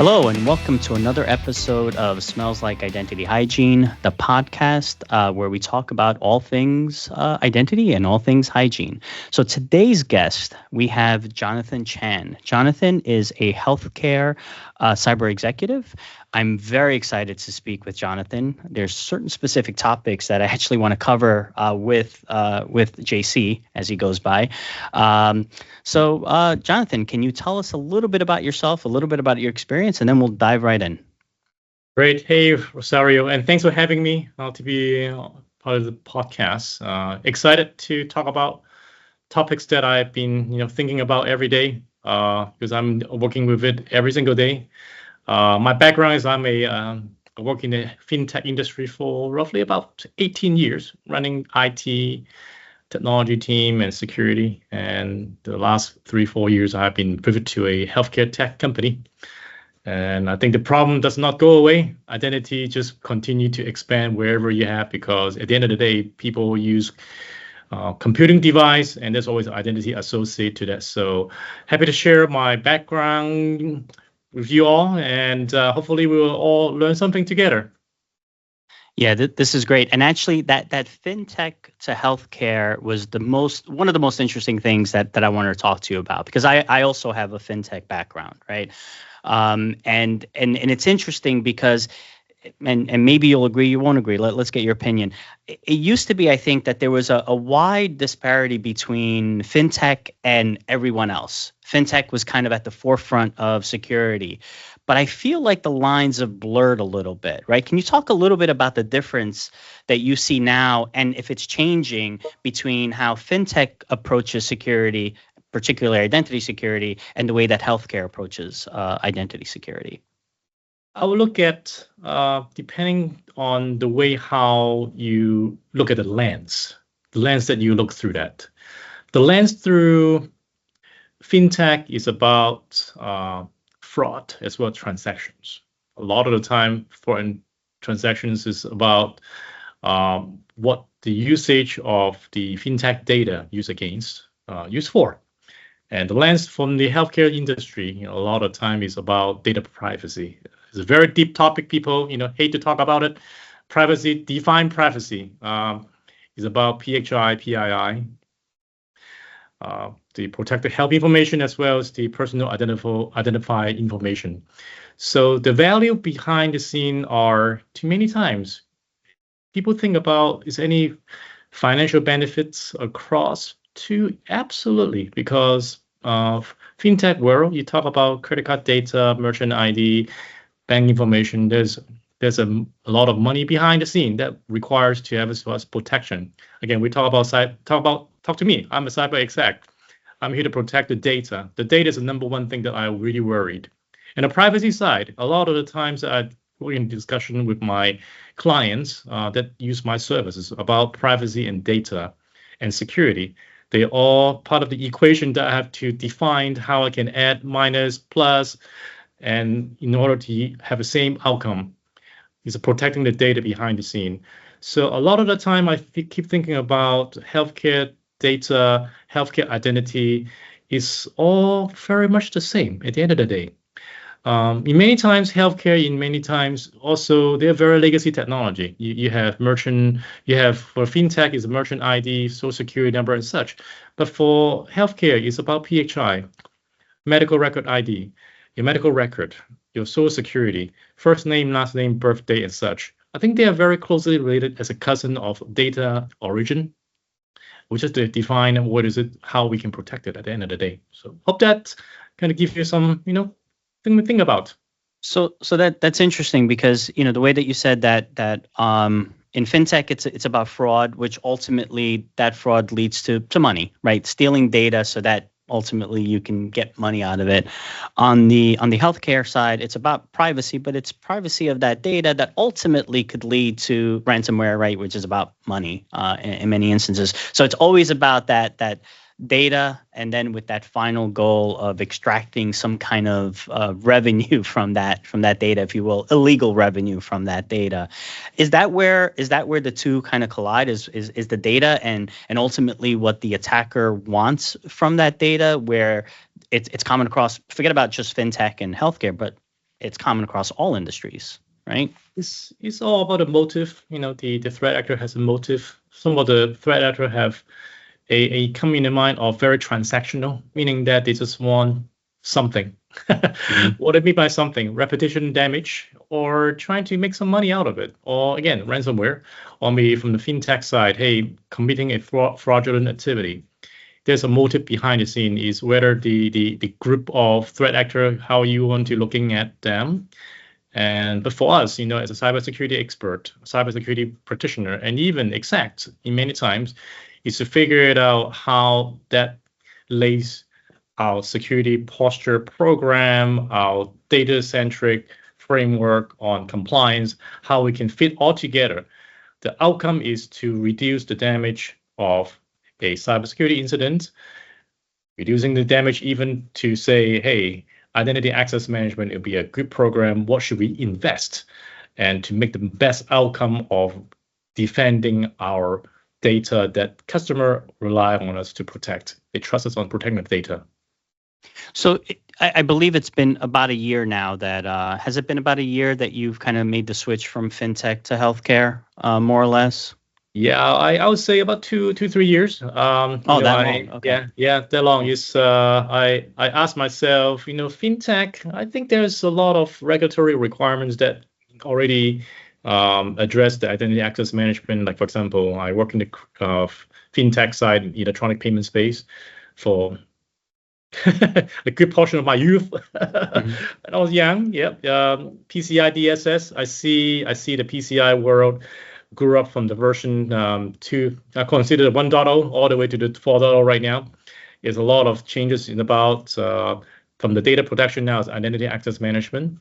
Hello, and welcome to another episode of Smells Like Identity Hygiene, the podcast where we talk about all things identity and all things hygiene. So today's guest, we have Jonathan Chan. Jonathan is a healthcare cyber executive. I'm very excited to speak with Jonathan. There's certain specific topics that I actually want to cover with JC as he goes by. So, Jonathan, can you tell us a little bit about yourself, a little bit about your experience, and then we'll dive right in. Great. Hey, Rosario, and thanks for having me to be part of the podcast. Excited to talk about topics that I've been, thinking about every day because I'm working with it every single day. My background is I work in the Fintech industry for roughly about 18 years, running IT, technology team, and security. And the last 3-4 years, I've been pivoted to a healthcare tech company. And I think the problem does not go away. Identity just continue to expand wherever you have, because at the end of the day, people use computing device, and there's always identity associated to that. So happy to share my background with you all, and hopefully we will all learn something together. Yeah, this is great. And actually, that fintech to healthcare was one of the most interesting things that I wanted to talk to you about, because I also have a fintech background, right? And it's interesting because, and maybe you'll agree, you won't agree. Let's get your opinion. It used to be, I think, that there was a wide disparity between fintech and everyone else. Fintech was kind of at the forefront of security, but I feel like the lines have blurred a little bit, right? Can you talk a little bit about the difference that you see now, and if it's changing between how fintech approaches security, particularly identity security, and the way that healthcare approaches identity security? I will look at, depending on the way how you look at the lens that you look through that. The lens through fintech is about fraud as well as transactions. A lot of the time, foreign transactions is about what the usage of the fintech data used for. And the lens from the healthcare industry, a lot of time is about data privacy. It's a very deep topic. People, hate to talk about it. Privacy, define privacy, is about PHI, PII, the protected health information, as well as the personal identified information. So the value behind the scene are, too many times, people think about, is any financial benefits across to? Absolutely, because of fintech world, you talk about credit card data, merchant ID, bank information. There's a lot of money behind the scene that requires to have as well as protection. Again, we talk to me. I'm a cyber exec. I'm here to protect the data. The data is the number one thing that I'm really worried. And the privacy side, a lot of the times we're in discussion with my clients that use my services about privacy and data and security. They're all part of the equation that I have to define how I can add, minus, plus, and in order to have the same outcome is protecting the data behind the scene. So a lot of the time I keep thinking about healthcare data, healthcare identity is all very much the same at the end of the day. In many times, healthcare, also, they're very legacy technology. You have for fintech is a merchant ID, social security number and such. But for healthcare, it's about PHI, medical record ID, your medical record, your social security, first name, last name, birthday, and such. I think they are very closely related as a cousin of data origin, which is to define how we can protect it at the end of the day. So hope that kind of gives you some, thing to think about. So that's interesting, because the way that you said that in fintech it's about fraud, which ultimately that fraud leads to money, right? Stealing data so that ultimately you can get money out of it. On the healthcare side, it's about privacy, but it's privacy of that data that ultimately could lead to ransomware, right? Which is about money in many instances. So it's always about that data, and then with that final goal of extracting some kind of revenue from that data, if you will, illegal revenue from that data. Is that where the two kind of collide? Is the data and ultimately what the attacker wants from that data, where it's common across? Forget about just fintech and healthcare, but it's common across all industries, right? It's all about a motive. The threat actor has a motive. Some of the threat actor have a come in mind of very transactional, meaning that they just want something. What do I mean by something? Repetition damage, or trying to make some money out of it, or again, ransomware, or maybe from the fintech side, hey, committing a fraudulent activity. There's a motive behind the scene is whether the group of threat actor, how you want to looking at them. But for us, as a cybersecurity expert, cybersecurity practitioner, and even exec in many times, is to figure it out how that lays our security posture program, our data-centric framework on compliance, how we can fit all together. The outcome is to reduce the damage of a cybersecurity incident, reducing the damage even to say, hey, identity access management will be a good program. What should we invest? And to make the best outcome of defending our data that customer rely on us to protect. They trust us on protecting the data. So I believe it's been about a year now that, has it been about a year that you've kind of made the switch from fintech to healthcare, more or less? Yeah, I would say about 3 years. That long. Okay. Yeah, that long. Is I asked myself, fintech. I think there's a lot of regulatory requirements that already address the identity access management. Like for example, I work in the fintech side, electronic payment space, for a good portion of my youth. When I was young. Yep. PCI DSS. I see the PCI world grew up from the version 2, I consider it 1.0 all the way to the 4.0 right now. There's a lot of changes in about from the data protection now is identity access management.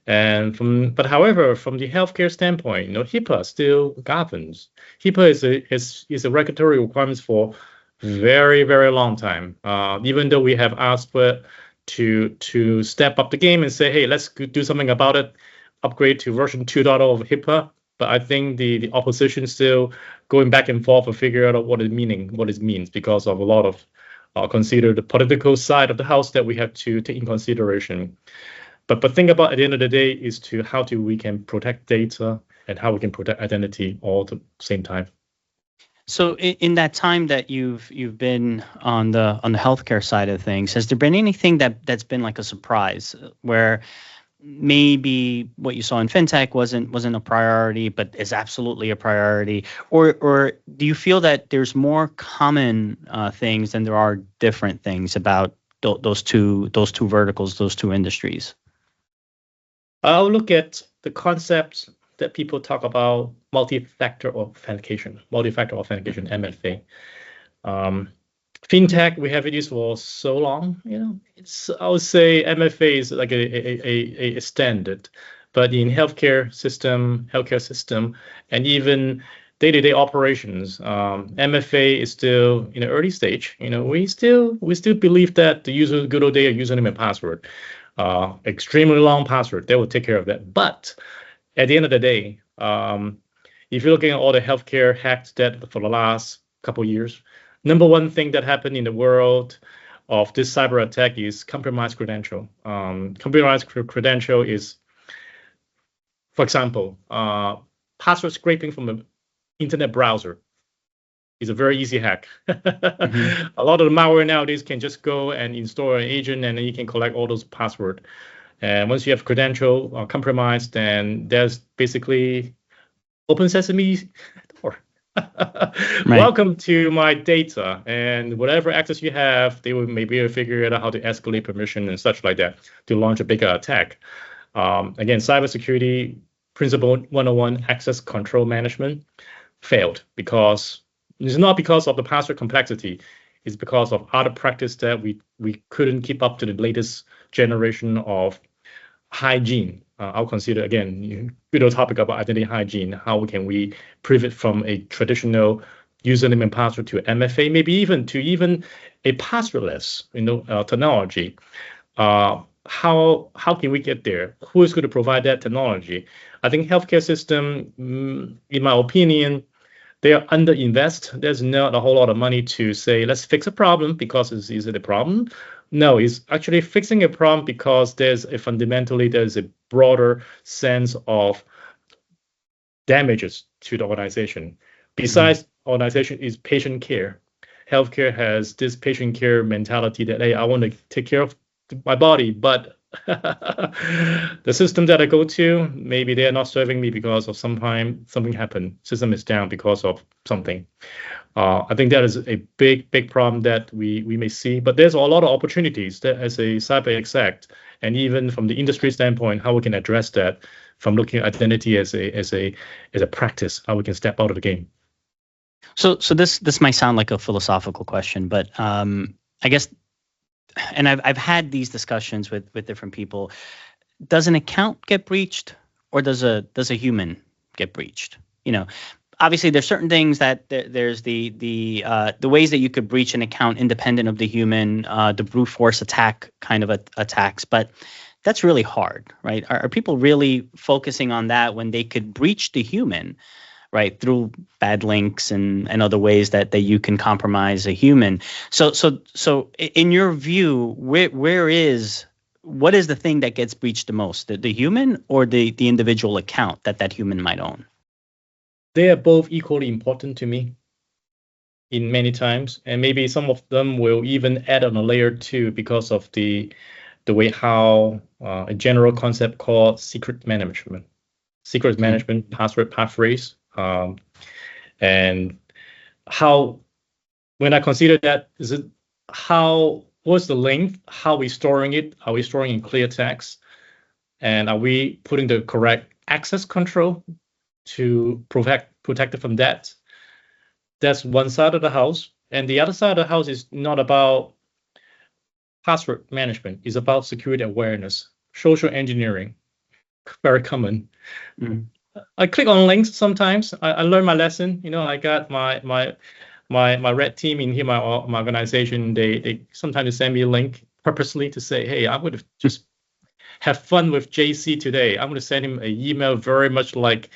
But however, from the healthcare standpoint, HIPAA still governs. HIPAA is a regulatory requirements for very, very long time. Even though we have asked for to step up the game and say, hey, let's do something about it, upgrade to version 2.0 of HIPAA. But I think the opposition still going back and forth to figure out what it means because of a lot of consider the political side of the house that we have to take in consideration. But think about at the end of the day is to how we can protect data and how we can protect identity all at the same time. So in that time that you've been on the healthcare side of things, has there been anything that's been like a surprise where maybe what you saw in fintech wasn't a priority, but is absolutely a priority, or do you feel that there's more common things than there are different things about those two verticals, those two industries? I'll look at the concepts that people talk about: multi-factor authentication, MFA. Fintech, we have it used for so long, I would say MFA is like a standard, but in healthcare system, and even day-to-day operations, MFA is still in the early stage. We still believe that the good old day username and password, extremely long password, they will take care of that. But at the end of the day, if you're looking at all the healthcare hacks that for the last couple of years, number one thing that happened in the world of this cyber attack is compromised credential. Compromised credential is, for example, password scraping from an internet browser is a very easy hack. A lot of the malware nowadays can just go and install an agent, and then you can collect all those passwords. And once you have credential compromised, then there's basically open sesame door. Right. Welcome to my data, and whatever access you have, they will maybe figure out how to escalate permission and such like that to launch a bigger attack. Again, cybersecurity principle 101, access control management, failed because it's not because of the password complexity. It's because of other practice that we couldn't keep up to the latest generation of hygiene. I'll consider, again, good old topic about identity hygiene. How can we pivot from a traditional username and password to MFA, maybe even a passwordless, technology? How can we get there? Who is going to provide that technology? I think healthcare system, in my opinion, they are underinvest. There's not a whole lot of money to say, let's fix a problem because it's easily a problem. No, it's actually fixing a problem because there's a broader sense of damages to the organization. Besides, organization is patient care. Healthcare has this patient care mentality that, hey, I want to take care of my body, but the system that I go to, maybe they're not serving me because of something happened. System is down because of something. I think that is a big problem that we may see, but there's a lot of opportunities that as a cyber exec, and even from the industry standpoint, how we can address that from looking at identity as a practice, how we can step out of the game. So this might sound like a philosophical question, but I guess, and I've had these discussions with different people. Does an account get breached, or does a human get breached? Obviously there's certain things that there's the ways that you could breach an account independent of the human, the brute force attack kind of attacks, but that's really hard, right? Are people really focusing on that when they could breach the human, right, through bad links and other ways that you can compromise a human? So in your view, what is the thing that gets breached the most, the human or the individual account that human might own? They are both equally important to me in many times, and maybe some of them will even add on a layer two because of the way how a general concept called secret management, password passphrase, and how, when I consider that, what's the length? How are we storing it? Are we storing in clear text? And are we putting the correct access control to protect it from that? That's one side of the house. And the other side of the house is not about password management. It's about security awareness, social engineering, very common. I click on links sometimes. I learn my lesson. I got my red team in here, my organization. They sometimes send me a link purposely to say, hey, I'm going to just have fun with JC today. I'm going to send him an email very much like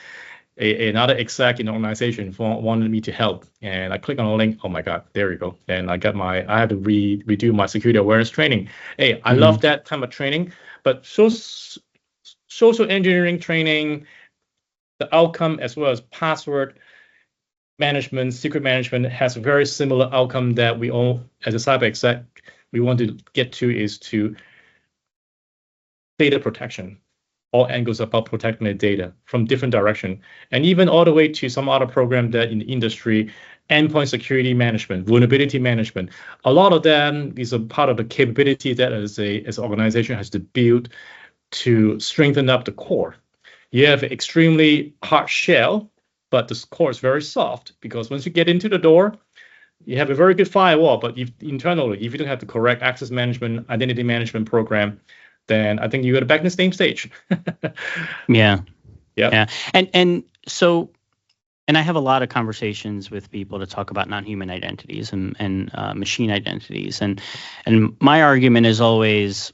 another exec in the organization wanted me to help. And I click on a link. Oh my God, there we go. And I had to redo my security awareness training. Hey, I love that kind of training, but social engineering training, the outcome as well as password management, secret management has a very similar outcome that we all, as a cyber exec, we want to get to, is to data protection. All angles about protecting the data from different direction, and even all the way to some other program that in the industry, endpoint security management, vulnerability management. A lot of them is a part of the capability that as an organization has to build to strengthen up the core. You have an extremely hard shell, but the core is very soft, because once you get into the door, you have a very good firewall, but internally, if you don't have the correct access management, identity management program, then I think you go back in the same stage. Yeah. And so, and I have a lot of conversations with people to talk about non-human identities and machine identities, and my argument is always,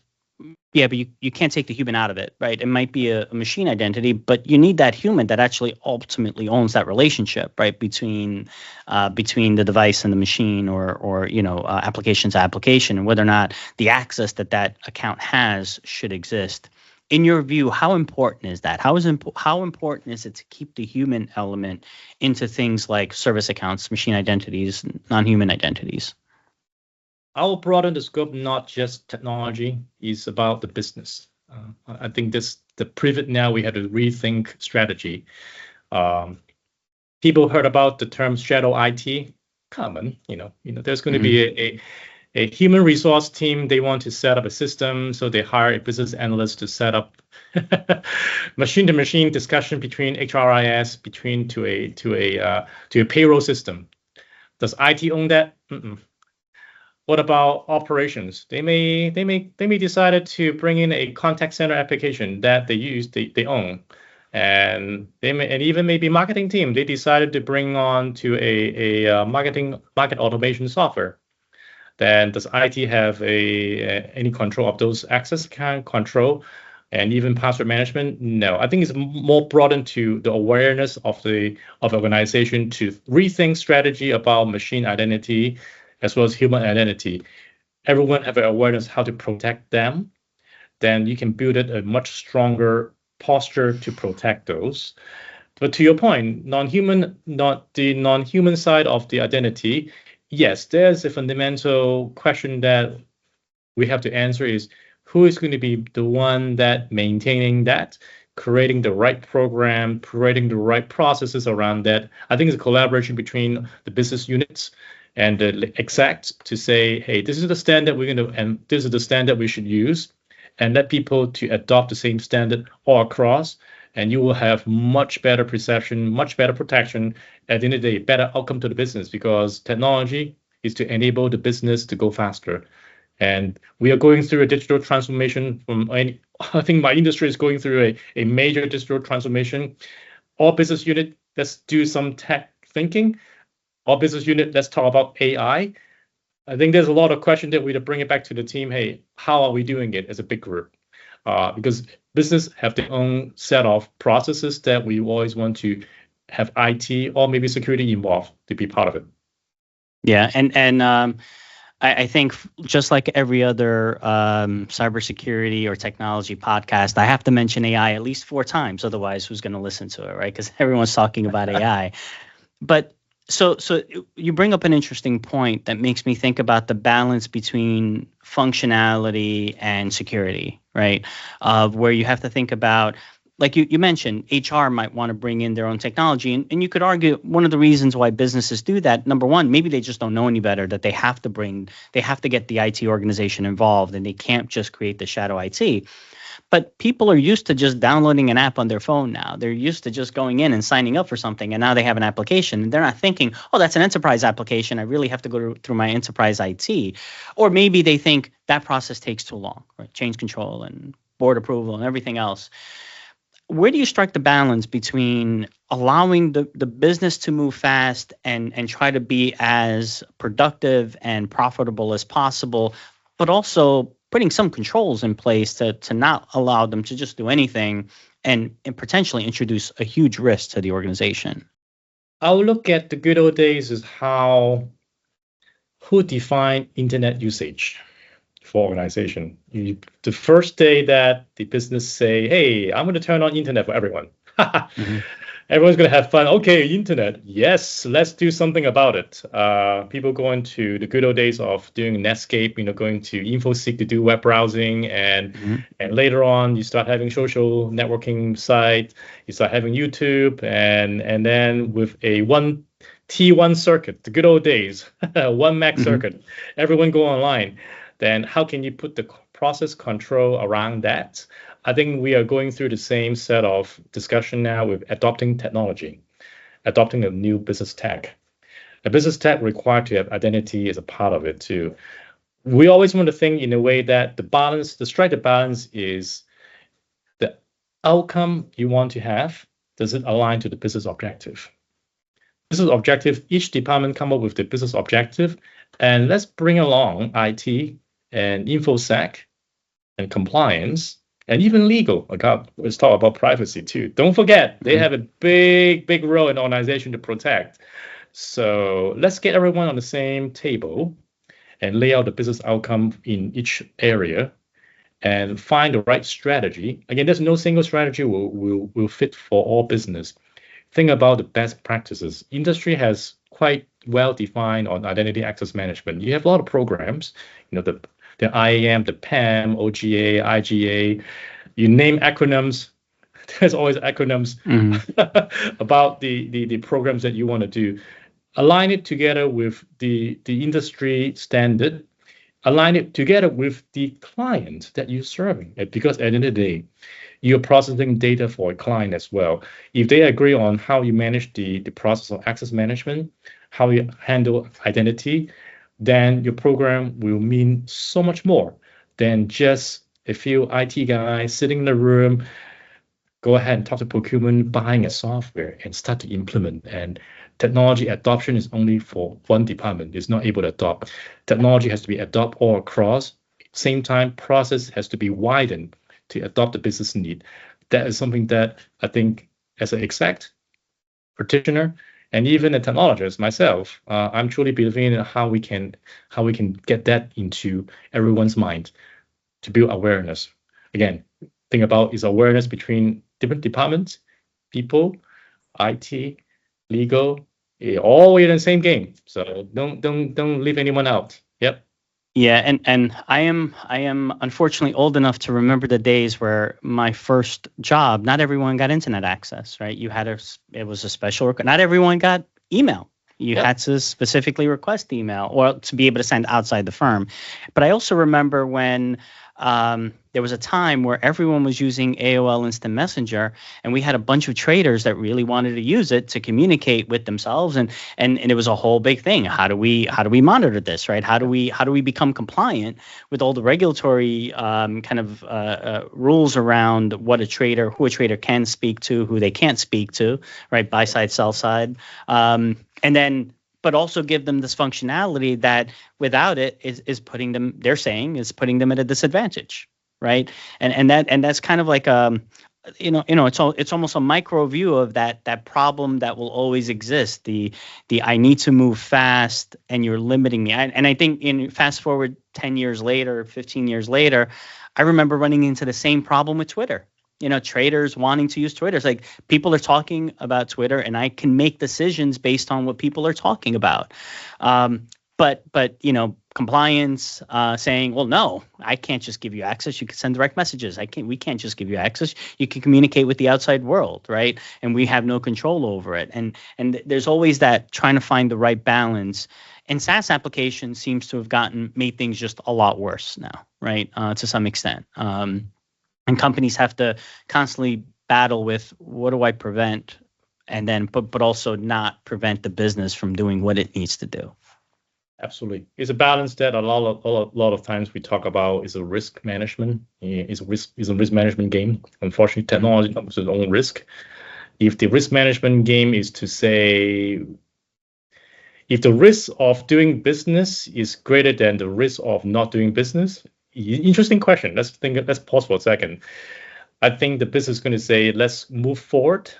yeah, but you can't take the human out of it, right? It might be a machine identity, but you need that human that actually ultimately owns that relationship, right, between the device and the machine, or application to application, and whether or not the access that account has should exist. In your view, how important is that? How important is it to keep the human element into things like service accounts, machine identities, non-human identities? I'll broaden the scope, not just technology, is about the business. I think the pivot now, we had to rethink strategy. People heard about the term shadow IT, common. There's going to be a human resource team. They want to set up a system, so they hire a business analyst to set up machine-to-machine discussion between HRIS to a payroll system. Does IT own that? What about operations? They may decide to bring in a contact center application that they own, and even maybe marketing team. They decided to bring on to a market automation software. Then does IT have any control of those access control? and even password management. No, I think it's more broadened to the awareness of the organization to rethink strategy about machine identity as well as human identity. Everyone have an awareness how to protect them. Then you can build it a much stronger posture to protect those. But to your point, not the non-human side of the identity, yes, there's a fundamental question that we have to answer is who is going to be the one that maintaining that, creating the right program, creating the right processes around that. I think it's a collaboration between the business units and the execs to say, hey, this is the standard we're going to, and this is the standard we should use, and let people to adopt the same standard all across, and you will have much better perception, much better protection, at the end of the day, better outcome to the business, because technology is to enable the business to go faster. And we are going through a digital transformation I think my industry is going through a major digital transformation. All business unit, let's do some tech thinking. All business unit, let's talk about AI. I think there's a lot of questions that we to bring it back to the team. Hey, how are we doing it as a big group? Because business have their own set of processes that we always want to have IT or maybe security involved to be part of it. Yeah, and I think just like every other cybersecurity or technology podcast, I have to mention AI at least 4 times. Otherwise, who's going to listen to it, right? Because everyone's talking about AI. But so you bring up an interesting point that makes me think about the balance between functionality and security, right? Where you have to think about, like you mentioned, HR might want to bring in their own technology. And you could argue one of the reasons why businesses do that, number one, maybe they just don't know any better, that they have to get the IT organization involved and they can't just create the shadow IT. But people are used to just downloading an app on their phone now. They're used to just going in and signing up for something, and now they have an application. And they're not thinking, oh, that's an enterprise application. I really have to go through my enterprise IT. Or maybe they think that process takes too long, right? Change control and board approval and everything else. Where do you strike the balance between allowing the business to move fast and try to be as productive and profitable as possible, but also putting some controls in place to not allow them to just do anything and potentially introduce a huge risk to the organization? I'll look at the good old days is who defined internet usage for organization. The first day that the business say, hey, I'm going to turn on internet for everyone. Mm-hmm. Everyone's going to have fun. Okay, internet. Yes, let's do something about it. People going to the good old days of doing Netscape, going to InfoSeek to do web browsing. And later on, you start having social networking site. You start having YouTube. And then with a one T1 circuit, the good old days, one Mac circuit, everyone go online. Then how can you put the process control around that? I think we are going through the same set of discussion now with adopting technology, adopting a new business tech. A business tech required to have identity as a part of it too. We always want to think in a way that the strike the balance is the outcome you want to have. Does it align to the business objective? Business objective, each department come up with the business objective, and let's bring along IT and InfoSec and compliance and even legal. Let's talk about privacy too. Don't forget, they have a big role in the organization to protect. So let's get everyone on the same table and lay out the business outcome in each area and find the right strategy. Again, there's no single strategy will fit for all business. Think about the best practices. Industry has quite well defined on identity access management. You have a lot of programs, the IAM, the PAM, OGA, IGA, you name acronyms. There's always acronyms about the programs that you want to do. Align it together with the industry standard. Align it together with the client that you're serving. Because at the end of the day, you're processing data for a client as well. If they agree on how you manage the process of access management, how you handle identity, then your program will mean so much more than just a few IT guys sitting in the room, go ahead and talk to procurement, buying a software and start to implement. And technology adoption is only for one department. It's not able to adopt. Technology has to be adopted all across. Same time, process has to be widened to adopt the business need. That is something that I think as an exec, practitioner, and even a technologist myself, I'm truly believing in how we can get that into everyone's mind to build awareness. Again, think about is awareness between different departments, people, IT, legal, all in the same game. So don't leave anyone out. Yep. Yeah, and I am unfortunately old enough to remember the days where my first job, not everyone got internet access, right? It was a special not everyone got email. You Yep. had to specifically request email or to be able to send outside the firm. But I also remember when there was a time where everyone was using AOL Instant Messenger, and we had a bunch of traders that really wanted to use it to communicate with themselves, and it was a whole big thing. How do we monitor this, right? How do we become compliant with all the regulatory rules around who a trader can speak to, who they can't speak to, right? Buy side, sell side, and then. But also give them this functionality that without it is putting them, they're saying, is putting them at a disadvantage, right? And that's kind of like it's almost a micro view of that problem that will always exist. The I need to move fast and you're limiting me. And I think in fast forward 10 years later, 15 years later, I remember running into the same problem with Twitter. Traders wanting to use Twitter. It's like people are talking about Twitter, and I can make decisions based on what people are talking about. But compliance saying, well, no, I can't just give you access. You can send direct messages. We can't just give you access. You can communicate with the outside world, right? And we have no control over it. And there's always that trying to find the right balance. And SaaS applications seems to have made things just a lot worse now, right? To some extent. And companies have to constantly battle with what do I prevent, and then but also not prevent the business from doing what it needs to do. Absolutely, it's a balance that a lot of times we talk about is a risk management. It's a risk management game. Unfortunately, technology comes with its own risk. If the risk management game is to say, if the risk of doing business is greater than the risk of not doing business. Interesting question. Let's pause for a second. I think the business is going to say, let's move forward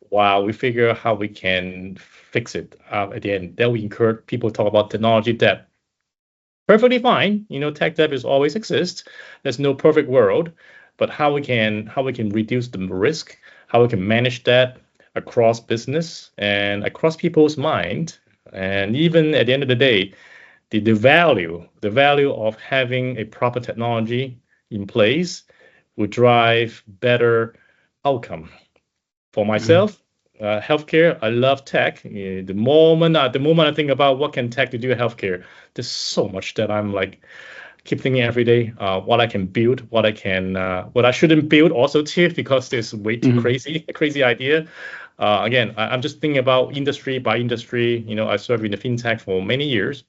while we figure out how we can fix it at the end. Then we encourage people to talk about technology debt. Perfectly fine. Tech debt is always exists. There's no perfect world, but how we can reduce the risk, how we can manage that across business and across people's mind. And even at the end of the day, the value of having a proper technology in place will drive better outcome. For myself, healthcare, I love tech. The moment I think about what can tech do in healthcare, there's so much that I'm like keep thinking every day. What I can build, what I shouldn't build also too, because there's way too crazy idea. Again, I'm just thinking about industry by industry. I served in the fintech for many years.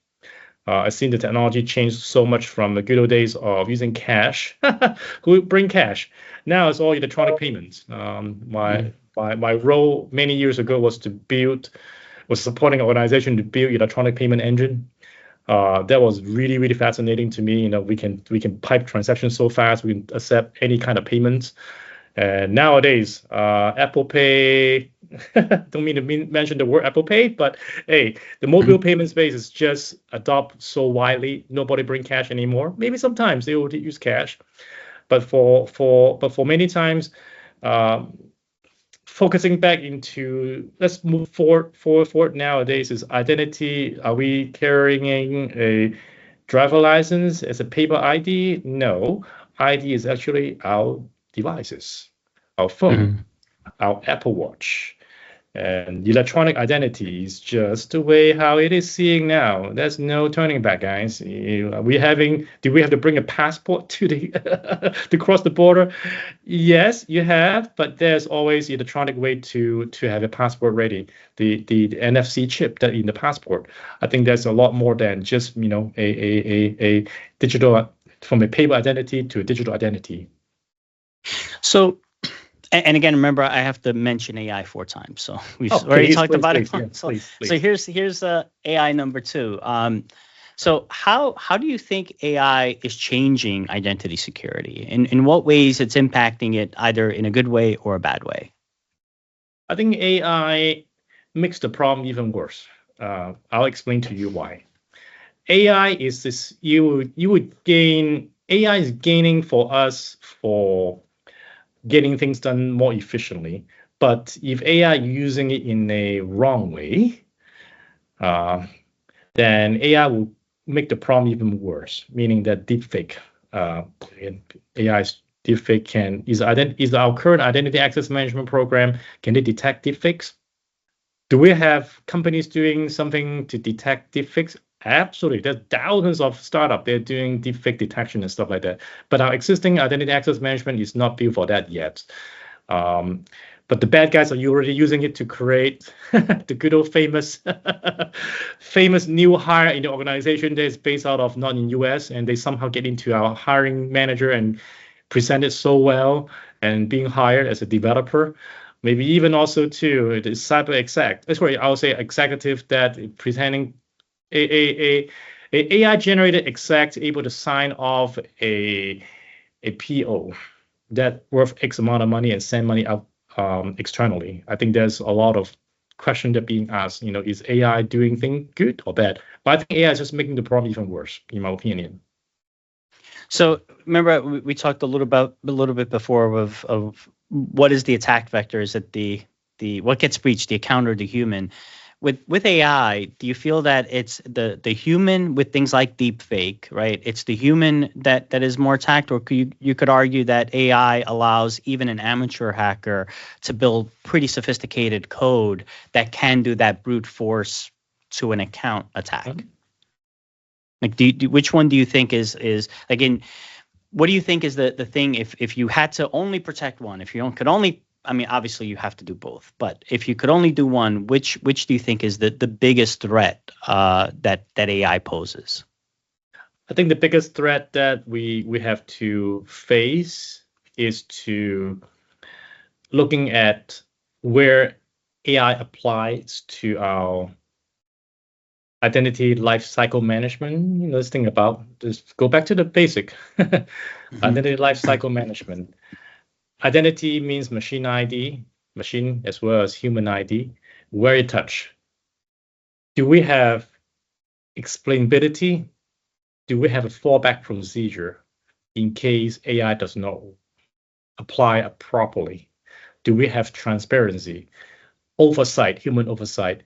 I've seen the technology change so much from the good old days of using cash. Who would bring cash? Now it's all electronic payments. My role many years ago was supporting an organization to build electronic payment engine. That was really, really fascinating to me. We can pipe transactions so fast. We can accept any kind of payments. And nowadays, Apple Pay, don't mean to mention the word Apple Pay, but hey, the mobile payment space is just adopted so widely. Nobody bring cash anymore. Maybe sometimes they will use cash, but for many times, focusing back into let's move forward nowadays is identity. Are we carrying a driver license as a paper ID? No, ID is actually our devices, our phone, our Apple Watch. And electronic identity is just the way how it is seeing now. There's no turning back, guys. Do we have to bring a passport to to cross the border? Yes, you have, but there's always the electronic way to have a passport ready. The NFC chip that in the passport. I think there's a lot more than just a digital, from a paper identity to a digital identity. So. And again, remember, I have to mention AI 4 times. So we've already talked about it. Please. So here's AI number 2. So how do you think AI is changing identity security? In what ways it's impacting it, either in a good way or a bad way? I think AI makes the problem even worse. I'll explain to you why. AI is this, you would gain, AI is gaining for us for getting things done more efficiently. But if AI using it in a wrong way, uh, then AI will make the problem even worse. Meaning that deepfake, uh, AI's deepfake is our current identity access management program, can they detect deepfakes? Do we have companies doing something to detect deepfakes? Absolutely. There's thousands of startups. They're doing deepfake detection and stuff like that. But our existing identity access management is not built for that yet. Um, but the bad guys are already using it to create the good old famous famous new hire in the organization that is based out of not in US, and they somehow get into our hiring manager and present it so well and being hired as a developer. Maybe even also too the cyber exec. Sorry, I'll say executive that presenting a AI generated exec able to sign off a PO that worth X amount of money and send money out externally. I think there's a lot of question that being asked. Is AI doing things good or bad? But I think AI is just making the problem even worse, in my opinion. So remember we talked a little bit before of what is the attack vector? Is it the what gets breached, the account or the human? With AI, do you feel that it's the human with things like deepfake, right? It's the human that is more attacked, or you could argue that AI allows even an amateur hacker to build pretty sophisticated code that can do that brute force to an account attack? Like, which one do you think is again? What do you think is the thing if you had to only protect one? If you could only, I mean, obviously you have to do both, but if you could only do one, which do you think is the biggest threat that AI poses? I think the biggest threat that we have to face is to looking at where AI applies to our identity life cycle management. Let's think about just go back to the basic Hmm. identity life cycle management. Identity means machine ID, machine as well as human ID. Where it touch? Do we have explainability? Do we have a fallback procedure in case AI does not apply properly? Do we have transparency, oversight, human oversight?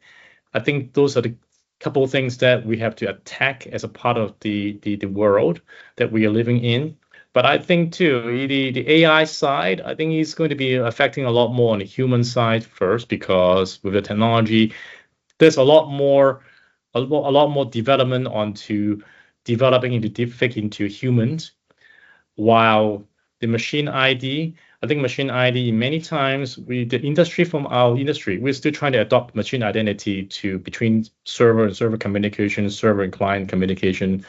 I think those are the couple of things that we have to attack as a part of the world that we are living in. But I think too, the AI side, I think is going to be affecting a lot more on the human side first, because with the technology, there's a lot more development onto developing into deepfake into humans, while the machine ID, I think machine ID many times the industry from our industry, we're still trying to adopt machine identity to between server and server communication, server and client communication.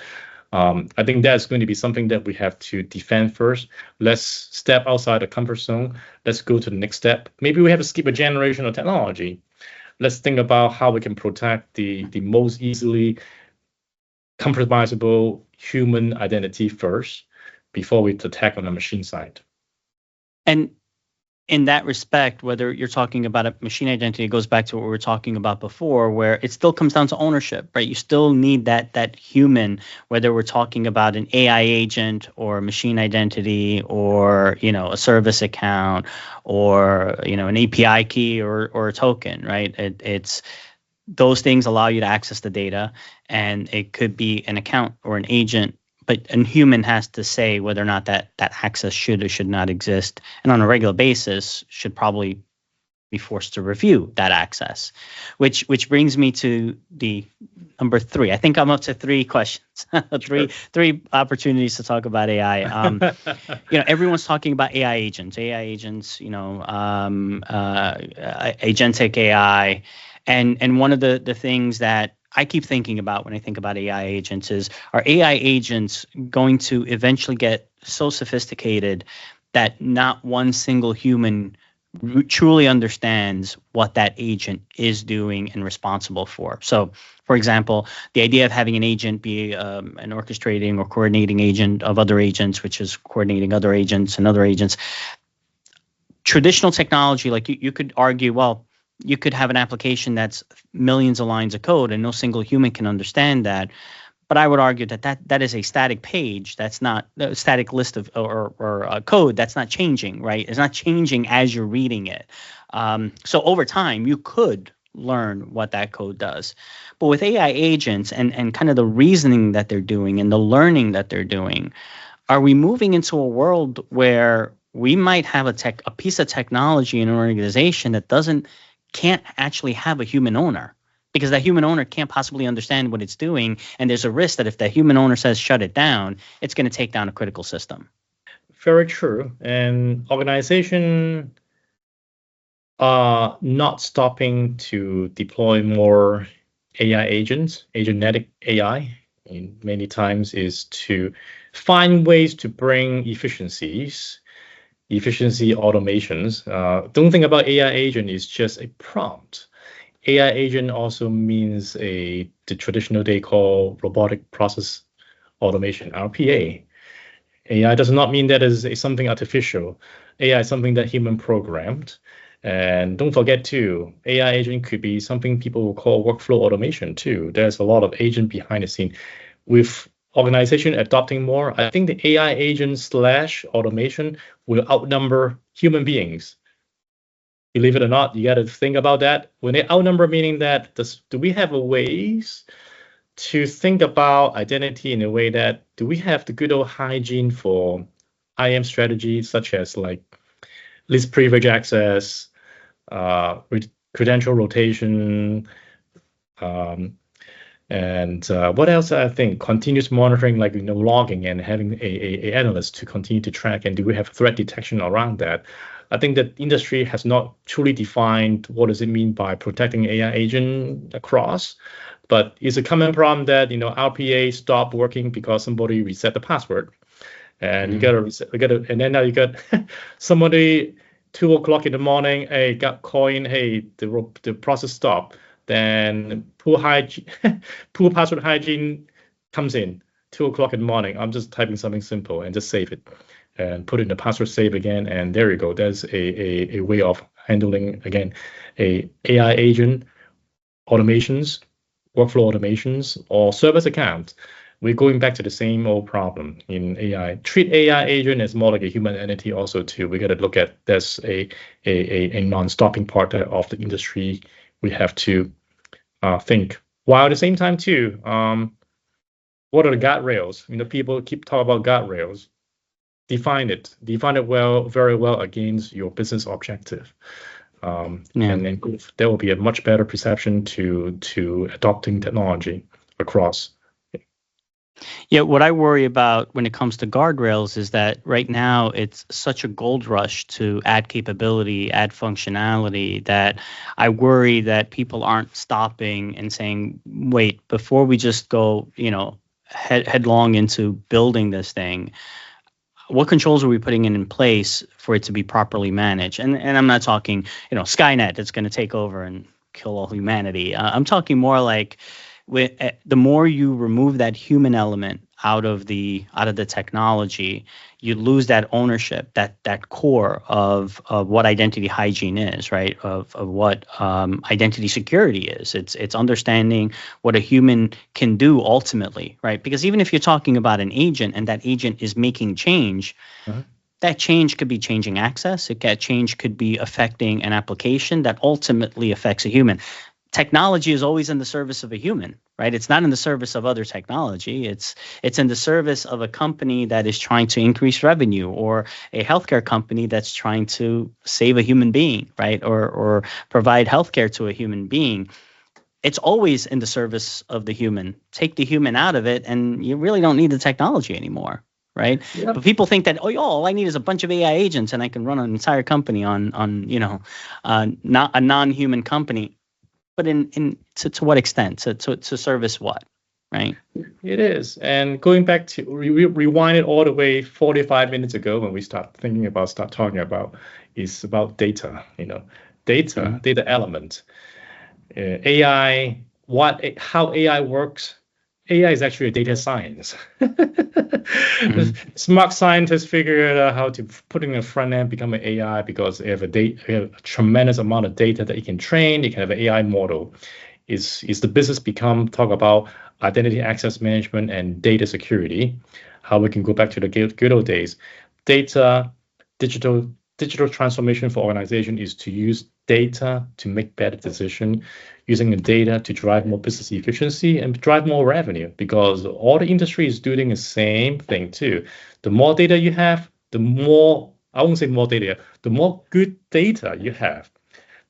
I think that's going to be something that we have to defend first. Let's step outside the comfort zone. Let's go to the next step. Maybe we have to skip a generation of technology. Let's think about how we can protect the most easily compromisable human identity first before we attack on the machine side. And in that respect, whether you're talking about a machine identity, it goes back to what we were talking about before, where it still comes down to ownership, right? You still need that human, whether we're talking about an AI agent or a machine identity or a service account or an API key or a token, right? It's those things allow you to access the data, and it could be an account or an agent, but a human has to say whether or not that access should or should not exist, and on a regular basis should probably be forced to review that access. Which brings me to the number three. I think I'm up to three questions, Sure. three opportunities to talk about AI. Everyone's talking about AI agents, agentic AI. And one of the things that I keep thinking about when I think about AI agents is, are AI agents going to eventually get so sophisticated that not one single human truly understands what that agent is doing and responsible for. So, for example, the idea of having an agent be an orchestrating or coordinating agent of other agents, which is coordinating other agents and other agents. Traditional technology, like you could argue, well, you could have an application that's millions of lines of code and no single human can understand that. But I would argue that is a static page. That's not a static list of or a code that's not changing, right? It's not changing as you're reading it. So over time, you could learn what that code does. But with AI agents and kind of the reasoning that they're doing and the learning that they're doing, are we moving into a world where we might have a piece of technology in an organization that can't actually have a human owner? Because that human owner can't possibly understand what it's doing. And there's a risk that if the human owner says shut it down, it's going to take down a critical system. Very true. And organization are not stopping to deploy more AI agents, agentic AI, and many times is to find ways to bring efficiency automations. Don't think about AI agent is just a prompt. AI agent also means the traditional they call robotic process automation, RPA. AI does not mean that is something artificial. AI is something that human programmed. And don't forget too, AI agent could be something people will call workflow automation too. There's a lot of agent behind the scene. With organization adopting more, I think the AI agent / automation will outnumber human beings. Believe it or not, you got to think about that. When they outnumber, meaning that do we have a ways to think about identity in a way that do we have the good old hygiene for IAM strategies such as like least privilege access, credential rotation, and what else? I think continuous monitoring, like logging and having a analyst to continue to track. And do we have threat detection around that? I think that industry has not truly defined what does it mean by protecting AI agent across, but it's a common problem that RPA stopped working because somebody reset the password, and you gotta reset, and then now you got somebody 2 o'clock in the morning, hey, got coin, hey, the process stopped. Then poor password hygiene comes in 2 o'clock in the morning. I'm just typing something simple and just save it and put in the password save again. And there you go. There's a way of handling, again, a AI agent automations, workflow automations, or service account. We're going back to the same old problem in AI. Treat AI agent as more like a human entity also too. We got to look at this a non-stopping part of the industry. We have to think. While at the same time too, what are the guardrails? People keep talking about guardrails. Define it well, very well against your business objective. And then there will be a much better perception to adopting technology across. Yeah, what I worry about when it comes to guardrails is that right now it's such a gold rush to add capability, add functionality, that I worry that people aren't stopping and saying, wait, before we just go, headlong into building this thing, what controls are we putting in place for it to be properly managed? And I'm not talking, Skynet that's going to take over and kill all humanity. I'm talking more like the more you remove that human element out of the technology, you lose that ownership, that core of what identity hygiene is, right? Of what identity security is. It's understanding what a human can do ultimately, right? Because even if you're talking about an agent and that agent is making change, that change could be changing access. Change could be affecting an application that ultimately affects a human. Technology is always in the service of a human, right? It's not in the service of other technology. It's in the service of a company that is trying to increase revenue, or a healthcare company that's trying to save a human being, right? Or provide healthcare to a human being. It's always in the service of the human. Take the human out of it, and you really don't need the technology anymore, right? Yep. But people think that, all I need is a bunch of AI agents, and I can run an entire company on not a non-human company. But to what extent? To service what, right? it is. And going back to rewind it all the way 45 minutes ago when we start talking about is about data, data element, AI, how AI works. AI is actually a data science. Smart scientists figured out how to put in a front end, become an AI because they have a tremendous amount of data that you can train. You can have an AI model. Is the business talk about identity access management and data security? How we can go back to the good old days. Data, digital transformation for organization is to use data to make better decisions, using the data to drive more business efficiency and drive more revenue, because all the industry is doing the same thing too. The more data you have, the more, I won't say more data, the more good data you have,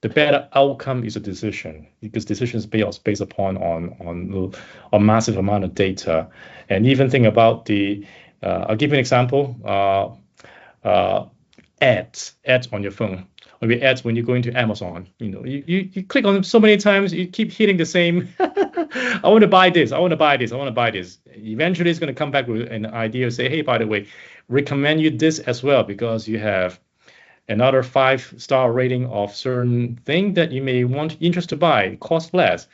the better outcome is a decision, because decisions based upon on massive amount of data. And even think about I'll give you an example. Ads on your phone, or ads when you go into Amazon. You click on them so many times, you keep hitting the same. I want to buy this. I want to buy this. I want to buy this. Eventually, it's going to come back with an idea. Say, hey, by the way, recommend you this as well because you have another 5-star rating of certain thing that you may want interest to buy. It costs less.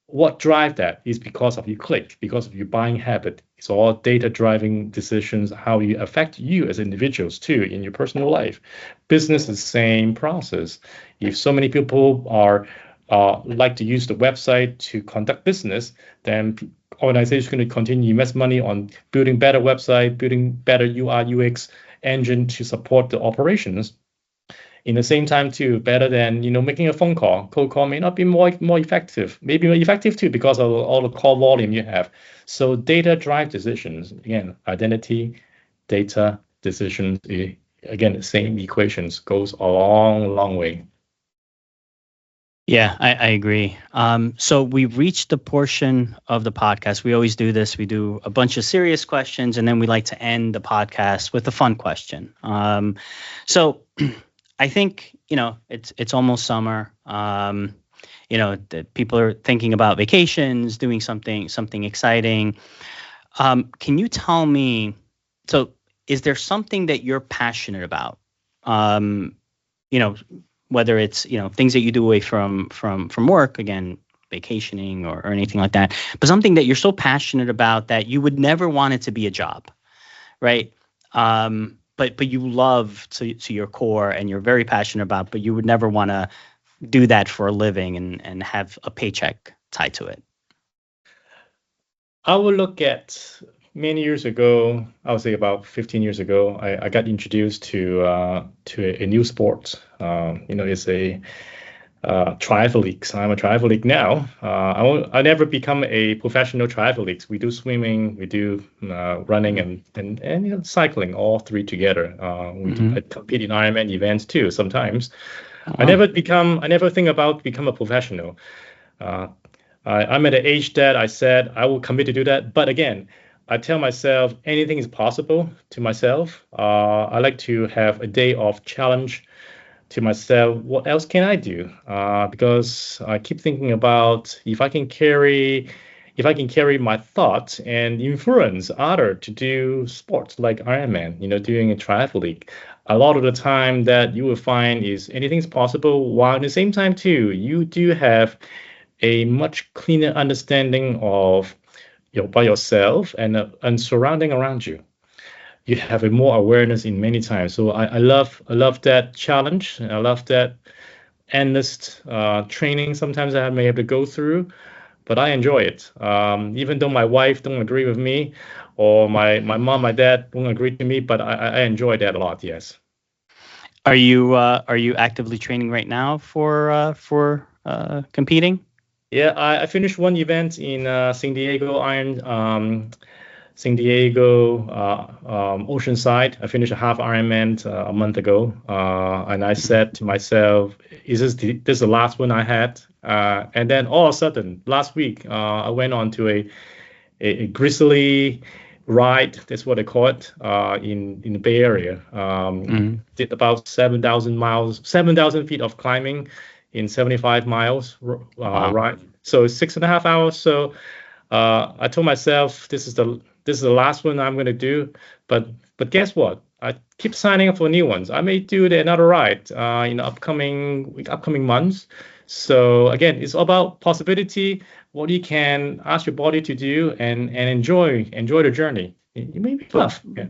What drive that is because of your click, because of your buying habit. It's all data driving decisions, how you affect you as individuals too in your personal life. Business is the same process. If so many people are like to use the website to conduct business, then organizations are going to continue to invest money on building better website, building better UI UX engine to support the operations. In the same time too, better than making a phone call. Cold call may not be more effective, maybe more effective too because of all the call volume you have. So data drive decisions. Again, identity, data, decisions. Again, the same equations goes a long way. Yeah, I agree. So we've reached the portion of the podcast. We always do this. We do a bunch of serious questions, and then we like to end the podcast with a fun question. So I think, it's almost summer. People are thinking about vacations, doing something exciting. Can you tell me, so is there something that you're passionate about? Whether it's, things that you do away from work, again, vacationing or anything like that, but something that you're so passionate about that you would never want it to be a job, right? But you love to your core and you're very passionate about, but you would never want to do that for a living and have a paycheck tied to it. I will look at many years ago, I would say about 15 years ago, I got introduced to a new sport. It's a triathlete. So I'm a triathlete now. I never become a professional triathlete. We do swimming, we do running, and cycling, all three together. I compete in Ironman events too sometimes. I never think about become a professional. I'm at an age that I said I will commit to do that. But again, I tell myself anything is possible to myself. I like to have a day of challenge to myself. What else can I do? Because I keep thinking about if I can carry my thoughts and influence others to do sports like Ironman, doing a triathlete. A lot of the time that you will find is anything's possible, while at the same time too, you do have a much cleaner understanding of by yourself and surrounding around you. You have a more awareness in many times. So I love that challenge. I love that endless training sometimes I may have to go through, but I enjoy it. Even though my wife don't agree with me, or my mom, my dad don't agree to me, but I enjoy that a lot. Yes. Are you actively training right now for competing? Yeah, I finished one event in San Diego Oceanside. I finished a half Ironman a month ago, and I said to myself, "Is this the last one I had?" And then all of a sudden, last week, I went on to a grizzly ride. That's what they call it in the Bay Area. Did about 7,000 feet of climbing in 75 miles ride. So it's 6.5 hours. So I told myself this is the last one I'm going to do, but guess what? I keep signing up for new ones. I may do another ride in the upcoming months. So again, it's about possibility, what you can ask your body to do, and enjoy the journey. It may be tough. Yeah.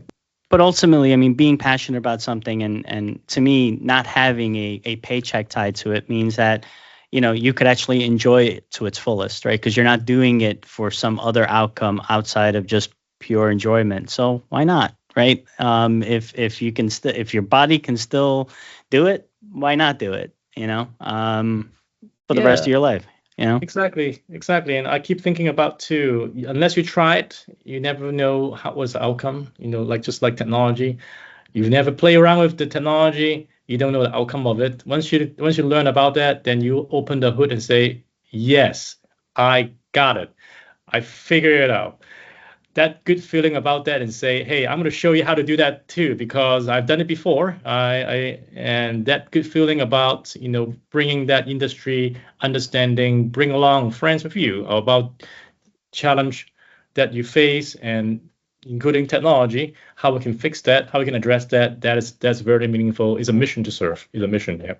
But ultimately, I mean, being passionate about something and to me, not having a paycheck tied to it means that, you could actually enjoy it to its fullest, right? Because you're not doing it for some other outcome outside of just pure enjoyment. So why not, right? If you can if your body can still do it, why not do it? For the rest of your life. Exactly. And I keep thinking about too, unless you try it, you never know what's the outcome. Just like technology, you never play around with the technology, you don't know the outcome of it. Once you learn about that, then you open the hood and say, yes, I got it. I figured it out. That good feeling about that, and say, hey, I'm going to show you how to do that too, because I've done it before. And that good feeling about, bringing that industry understanding, bring along friends with you about challenge that you face, and including technology, how we can fix that, how we can address that. That's very meaningful. It's a mission to serve. It's a mission. Yeah.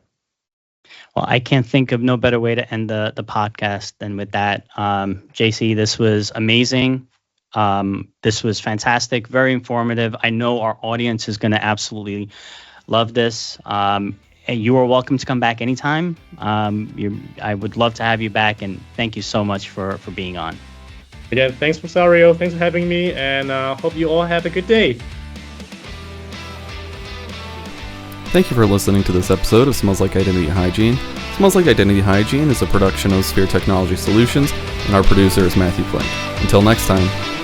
Well, I can't think of no better way to end the podcast than with that. JC, this was amazing. This was fantastic, very informative. I know our audience is going to absolutely love this. And you are welcome to come back anytime. I would love to have you back, and thank you so much for being on. Again, thanks, Rosario. Thanks for having me, and hope you all have a good day. Thank you for listening to this episode of Smells Like Identity Hygiene. Smells Like Identity Hygiene is a production of Sphere Technology Solutions, and our producer is Matthew Flink. Until next time.